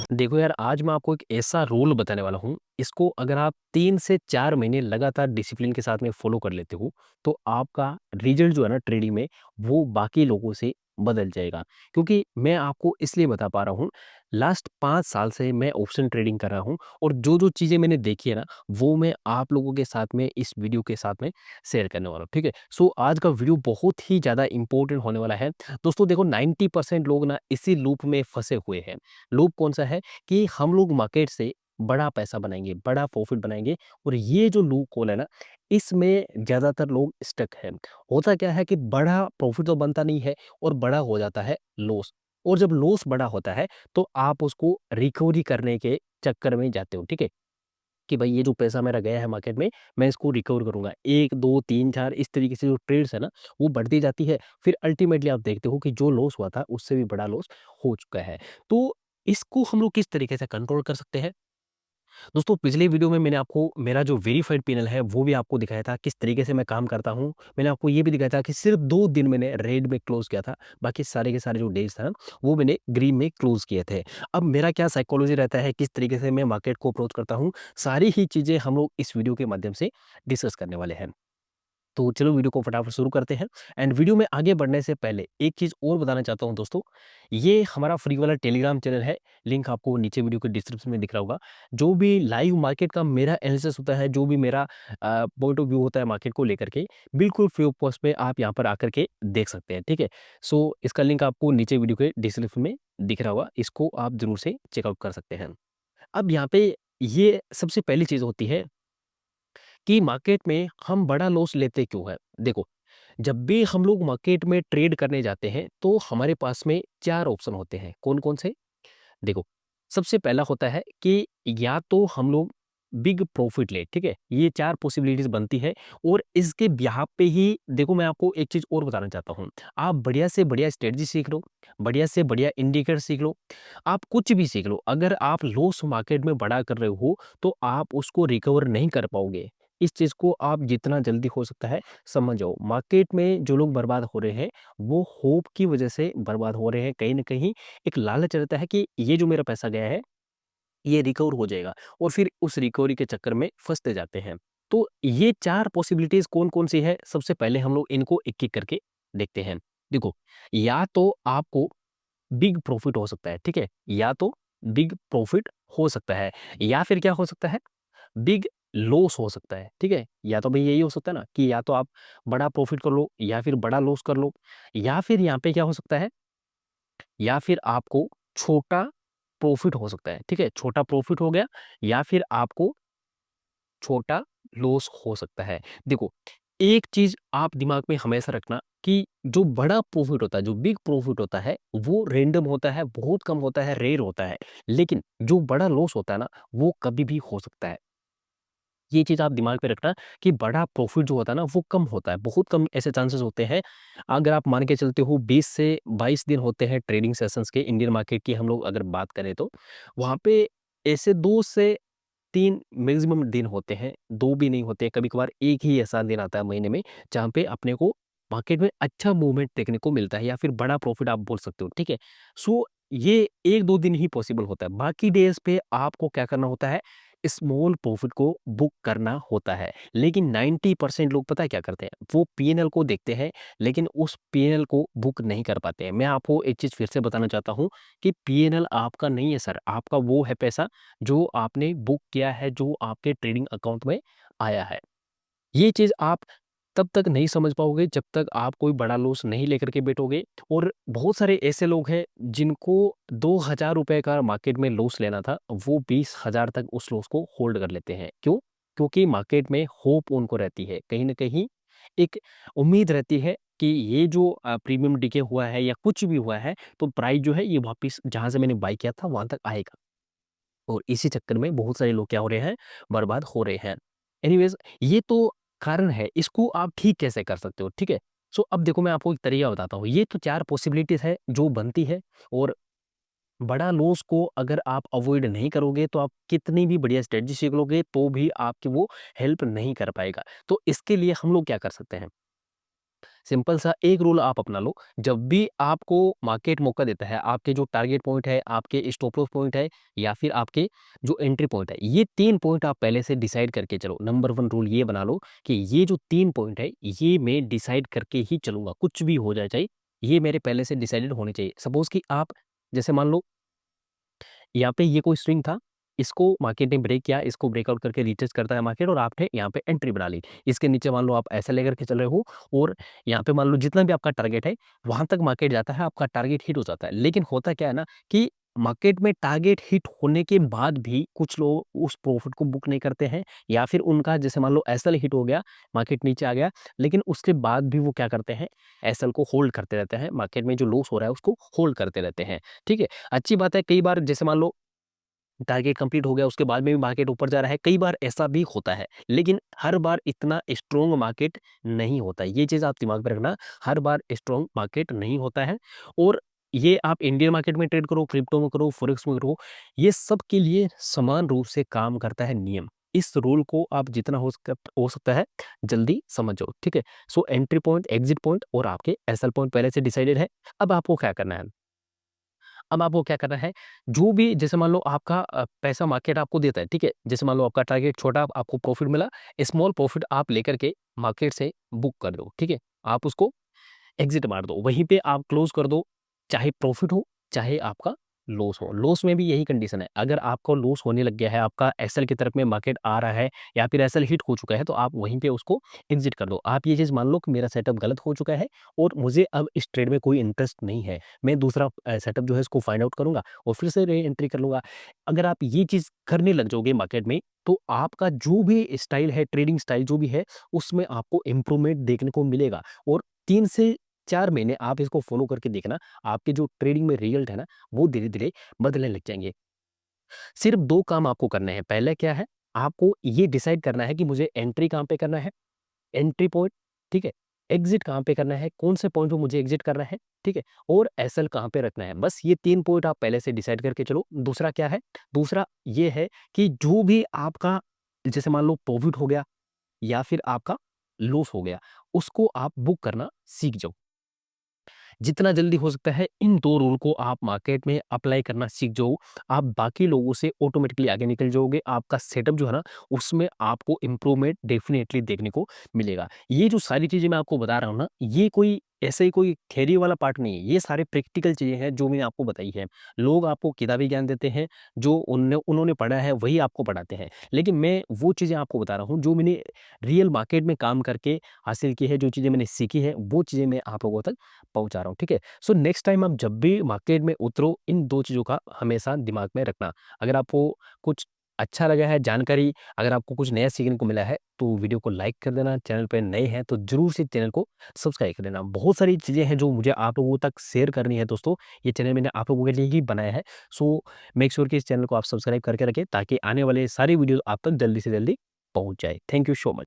देखो यार, आज मैं आपको एक ऐसा रूल बताने वाला हूँ, इसको अगर आप 3 से 4 महीने लगातार डिसिप्लिन के साथ में फ़ॉलो कर लेते हो, तो आपका रिज़ल्ट जो है ना ट्रेडिंग में, वो बाकी लोगों से बदल जाएगा। क्योंकि मैं आपको इसलिए बता पा रहा हूँ, लास्ट 5 साल से मैं ऑप्शन ट्रेडिंग कर रहा हूँ और जो-जो चीज़ें मैंने देखी है ना, वो मैं आप लोगों के साथ में इस वीडियो के साथ में शेयर करने वाला हूँ, ठीक है? सो आज का वीडियो बहुत ही ज़्यादा इम्पोर्टेंट होने वाला है। दोस्तों देखो 90% लोग ना इसी लूप में फँसे हुए हैं। लूप कौन-सा है? कि हम लोग मार्केट से बड़ा पैसा बनाएँगे, बड़ा प्रॉफ़िट बनाएँगे और ये जो लूप होल है ना, इसमें ज़्यादातर लोग स्टक हैं। होता क्या है कि बड़ा प्रॉफ़िट तो बनता नहीं है और बड़ा हो जाता है लॉस और जब लॉस बड़ा होता है, तो आप उसको रिकवरी करने के चक्कर में जाते हो, ठीक है? कि भाई ये जो पैसा मेरा गया है मार्केट में, मैं इसको रिकवर करूँगा। 1, 2, 3, 4 इस तरीके से जो ट्रेड्स है ना, वो बढ़ती जाती है। फिर अल्टीमेटली आप देखते हो कि जो लॉस हुआ था, उससे भी बड़ा लॉस हो चुका है। तो इसको हम लोग किस तरीके से कंट्रोल कर सकते हैं? दोस्तों पिछले वीडियो में मैंने आपको मेरा जो वेरिफाइड पैनल है वो भी आपको दिखाया था किस तरीके से मैं काम करता हूँ। मैंने आपको ये भी दिखाया था कि सिर्फ 2 दिन मैंने रेड में क्लोज़ किया था, बाकी सारे के सारे जो डेज़ था ना वो मैंने ग्रीन में क्लोज़ किए थे। अब मेरा क्या साइकोलॉजी रहता है, किस तरीके से मैं मार्केट को अप्रोच करता हूँ, सारी ही चीज़ें हम लोग इस वीडियो के माध्यम से डिस्कस करने वाले हैं। तो चलो वीडियो को फटाफट शुरू करते हैं एंड वीडियो में आगे बढ़ने से पहले एक चीज़ और बताना चाहता हूँ दोस्तों, ये हमारा फ्री वाला टेलीग्राम चैनल है, लिंक आपको नीचे वीडियो के डिस्क्रिप्शन में दिख रहा होगा। जो भी लाइव मार्केट का मेरा एनालिसिस होता है, जो भी मेरा पॉइंट ऑफ व्यू होता है मार्केट को लेकर के, बिल्कुल फ्री ऑफ कॉस्ट में आप यहाँ पर आकर के देख सकते हैं, ठीक है? सो इसका लिंक आपको नीचे वीडियो के डिस्क्रिप्शन में दिख रहा होगा, इसको आप ज़रूर से चेकआउट कर सकते हैं। अब यहाँ पे ये सबसे पहली चीज़ होती है कि मार्केट में हम बड़ा लॉस लेते क्यों हैं? देखो, जब भी हम लोग मार्केट में ट्रेड करने जाते हैं, तो हमारे पास में 4 ऑप्शन होते हैं। कौन-कौन से? देखो, सबसे पहला होता है कि या तो हम लोग बिग प्रॉफ़िट लें, ठीक है? ये 4 पॉसिबिलिटीज़ बनती है और इसके बिहाफ़ पे ही देखो मैं आपको एक चीज़ और बताना चाहता हूँ। आप बढ़िया से बढ़िया स्ट्रैटेजी सीख लो, बढ़िया से बढ़िया इंडिकेटर सीख लो, आप कुछ भी सीख लो, अगर आप लॉस मार्केट में बड़ा कर रहे हो, तो आप उसको रिकवर नहीं कर पाओगे। इस चीज़ को आप जितना जल्दी हो सकता है समझ जाओ। मार्केट में जो लोग बर्बाद हो रहे हैं, वो होप की वज़ह से बर्बाद हो रहे हैं। कहीं न कहीं एक लालच रहता है कि ये जो मेरा पैसा गया है, ये रिकवर हो जाएगा और फिर उस रिकवरी के चक्कर में फँसते जाते हैं। तो ये 4 पॉसिबिलिटीज़ कौन-कौन सी है, सबसे पहले हम लोग इनको एक-एक करके देखते हैं। देखो, या तो आपको बिग प्रॉफ़िट हो सकता है, ठीक है? या तो बिग प्रॉफ़िट हो सकता है या फिर क्या हो सकता है, बिग लॉस हो सकता है, ठीक है? या तो भई यही हो सकता है ना कि या तो आप बड़ा प्रॉफ़िट कर लो या फिर बड़ा लॉस कर लो या फिर यहाँ पे क्या हो सकता है या फिर आपको छोटा प्रॉफ़िट हो सकता है, ठीक है? छोटा प्रॉफ़िट हो गया या फिर आपको छोटा लॉस हो सकता है। देखो, एक चीज़ आप दिमाग में हमेशा रखना कि जो बड़ा प्रॉफ़िट होता है, जो बिग प्रॉफ़िट होता है, वो रैंडम होता है, बहुत कम होता है, रेयर होता है। लेकिन जो बड़ा लॉस होता है ना, वो कभी भी हो सकता है। ये चीज़ आप दिमाग में रखना कि बड़ा प्रॉफ़िट जो होता है ना, वो कम होता है, बहुत कम ऐसे चांसेस होते हैं। अगर आप मान के चलते हो 20 से 22 दिन होते हैं ट्रेडिंग सेशंस के इंडियन मार्केट की हम लोग अगर बात करें तो, वहाँ पे ऐसे 2 से 3 मैक्सिमम दिन होते हैं, 2 भी नहीं होते, कभी-कभार 1 ही ऐसा दिन आता है महीने में, जहाँ पे अपने को मार्केट में अच्छा मूवमेंट देखने को मिलता है या फिर बड़ा प्रॉफ़िट आप बोल सकते हो, ठीक है? सो ये 1-2 दिन ही पॉसिबल होता है, बाकी डेज़ पे आपको क्या करना होता है, स्मॉल प्रॉफ़िट को बुक करना होता है। लेकिन 90% लोग पता है क्या करते हैं? वो पीएनएल को देखते हैं, लेकिन उस पीएनएल को बुक नहीं कर पाते हैं। मैं आपको एक चीज़ फिर से बताना चाहता हूँ कि पीएनएल आपका नहीं है सर, आपका वो है पैसा जो आपने बुक किया है, जो आपके ट्रेडिंग अकाउंट में आया है। ये चीज़ आप तब तक नहीं समझ पाओगे जब तक आप कोई बड़ा लॉस नहीं लेकर के बैठोगे और बहुत सारे ऐसे लोग हैं जिनको ₹2000 का मार्केट में लॉस लेना था, वो 20,000 तक उस लॉस को होल्ड कर लेते हैं। क्यों? क्योंकि मार्केट में होप उनको रहती है। कहीं न कहीं एक उम्मीद रहती है कि ये जो प्रीमियम डिके हुआ है या कुछ भी हुआ है, तो प्राइस जो है ये वापिस जहाँ से मैंने बाय किया था वहाँ तक आएगा। और इसी चक्कर में बहुत सारे लोग क्या हो रहे हैं, बर्बाद हो रहे हैं। एनीवेज़ ये तो कारण है, इसको आप ठीक कैसे कर सकते हो, ठीक है? सो अब देखो मैं आपको एक तरीका बताता हूँ, ये तो 4 पॉसिबिलिटीज़ है जो बनती है और बड़ा लॉस को अगर आप अवॉइड नहीं करोगे तो आप कितनी भी बढ़िया स्ट्रैटेजी सीख लोगे तो भी आपकी वो हेल्प नहीं कर पाएगा। तो इसके लिए हम लोग क्या कर सकते हैं? सिंपल सा एक रूल आप अपना लो, जब भी आपको मार्केट मौका देता है, आपके जो टारगेट पॉइंट है, आपके स्टॉप लॉस पॉइंट है या फिर आपके जो एंट्री पॉइंट है, ये 3 पॉइंट आप पहले से डिसाइड करके चलो। नंबर 1 रूल ये बना लो कि ये जो 3 पॉइंट है, ये मैं डिसाइड करके ही चलूँगा, कुछ भी हो जाए चाहे, ये मेरे पहले से डिसाइडेड होने चाहिए। सपोज़ कि आप जैसे मान लो यहाँ पे ये कोई स्विंग था, इसको मार्केट ने ब्रेक किया, इसको ब्रेकआउट करके रीटेस्ट करता है मार्केट और आपने यहाँ पे एंट्री बना ली। इसके नीचे मान लो आप ऐसा लेकर के चल रहे हो और यहाँ पे मान लो जितना भी आपका टारगेट है, वहाँ तक मार्केट जाता है, आपका टारगेट हिट हो जाता है। लेकिन होता क्या है ना कि मार्केट में टारगेट हिट होने के बाद भी कुछ लोग उस प्रॉफिट को बुक नहीं करते हैं या फिर उनका जैसे मान लो एसएल हिट हो गया, मार्केट नीचे आ गया, लेकिन उसके बाद भी वो क्या करते हैं, एसएल को होल्ड करते रहते हैं, मार्केट में जो लॉस हो रहा है उसको होल्ड करते रहते हैं। ठीक है? अच्छी बात है, कई बार जैसे मान लो टारगेट कंप्लीट हो गया, उसके बाद में भी मार्केट ऊपर जा रहा है, कई बार ऐसा भी होता है, लेकिन हर बार इतना स्ट्रॉन्ग मार्केट नहीं होता है। ये चीज़ आप दिमाग में रखना, हर बार स्ट्रॉन्ग मार्केट नहीं होता है और ये आप इंडियन मार्केट में ट्रेड करो, क्रिप्टो में करो, फॉरेक्स में करो, ये सब के लिए समान रूप से काम करता है नियम। इस रूल को आप जितना हो सकता है जल्दी समझ जाओ, ठीक है? So entry point, exit point और आपके एसएल पॉइंट पहले से डिसाइडेड है। अब आपको क्या करना है? अब आपको क्या करना है, जो भी जैसे मान लो आपका पैसा मार्केट आपको देता है, ठीक है? जैसे मान लो आपका टारगेट छोटा, आपको प्रॉफिट मिला, स्मॉल प्रॉफिट आप लेकर के मार्केट से बुक कर दो, ठीक है? आप उसको एग्ज़िट मार दो, वहीं पे आप क्लोज़ कर दो, चाहे प्रॉफ़िट हो, चाहे आपका लॉस हो। लॉस में भी यही कंडीशन है, अगर आपको लॉस होने लग गया है, आपका एसएल की तरफ में मार्केट आ रहा है या फिर एसएल हिट हो चुका है, तो आप वहीं पे उसको एग्ज़िट कर दो। आप ये चीज़ मान लो कि मेरा सेटअप गलत हो चुका है और मुझे अब इस ट्रेड में कोई इंटरेस्ट नहीं है। मैं दूसरा सेटअप जो है इसको फाइंड आउट करूँगा और फिर से री-एंट्री कर लूँगा। अगर आप ये चीज़ करने लग जाओगे मार्केट में, तो आपका जो भी स्टाइल है, ट्रेडिंग स्टाइल जो भी है, उसमें आपको इम्प्रूवमेंट देखने को मिलेगा और 3 से 4 महीने आप इसको फ़ॉलो करके देखना, आपके जो ट्रेडिंग में रिज़ल्ट है ना, वो धीरे-धीरे बदलने लग जाएँगे। सिर्फ़ 2 काम आपको करने हैं। पहले क्या है, आपको ये डिसाइड करना है कि मुझे एंट्री कहाँ पे करना है, एंट्री पॉइंट, ठीक है? एग्ज़िट कहाँ पे करना है, कौन से पॉइंट पे मुझे एग्ज़िट करना है, ठीक है? और एसएल कहाँ पे रखना है। बस ये 3 पॉइंट आप पहले से डिसाइड करके चलो। दूसरा क्या है, दूसरा ये है कि जो भी आपका जैसे मान लो प्रॉफ़िट हो गया या फिर आपका लॉस हो गया, उसको आप बुक करना सीख जाओ। जितना जल्दी हो सकता है इन 2 रूल को आप मार्केट में अप्लाई करना सीख जाओ, आप बाकी लोगों से ऑटोमेटिकली आगे निकल जाओगे। आपका सेटअप जो है ना, उसमें आपको इम्प्रूवमेंट डेफ़िनिटली देखने को मिलेगा। ये जो सारी चीज़ें मैं आपको बता रहा हूँ ना, ये कोई ऐसे ही कोई थ्योरी वाला पार्ट नहीं है, ये सारे प्रैक्टिकल चीज़ें हैं जो मैंने आपको बताई हैं। लोग आपको किताबी ज्ञान देते हैं, जो उन्होंने पढ़ा है वही आपको पढ़ाते हैं। लेकिन मैं वो चीज़ें आपको बता रहा हूँ जो मैंने रियल मार्केट में काम करके हासिल की है, जो चीज़ें मैंने सीखी है, वो चीज़ें मैं आप लोगों तक पहुँचा रहा हूँ, ठीक है? सो नेक्स्ट टाइम आप जब भी मार्केट में उतरो, इन 2 चीज़ों का हमेशा दिमाग में रखना। अगर आपको कुछ अच्छा लगा है जानकारी, अगर आपको कुछ नया सीखने को मिला है, तो वीडियो को लाइक कर देना, चैनल पे नए हैं तो ज़रूर से चैनल को सब्सक्राइब कर देना। बहुत सारी चीज़ें हैं जो मुझे आप लोगों तक शेयर करनी है दोस्तों, ये चैनल मैंने आप लोगों के लिए ही बनाया है। सो मेक श्योर कि इस चैनल को आप सब्सक्राइब करके रखें ताकि आने वाले सारी वीडियो आप तक जल्दी से जल्दी पहुँच जाए। Thank you so much.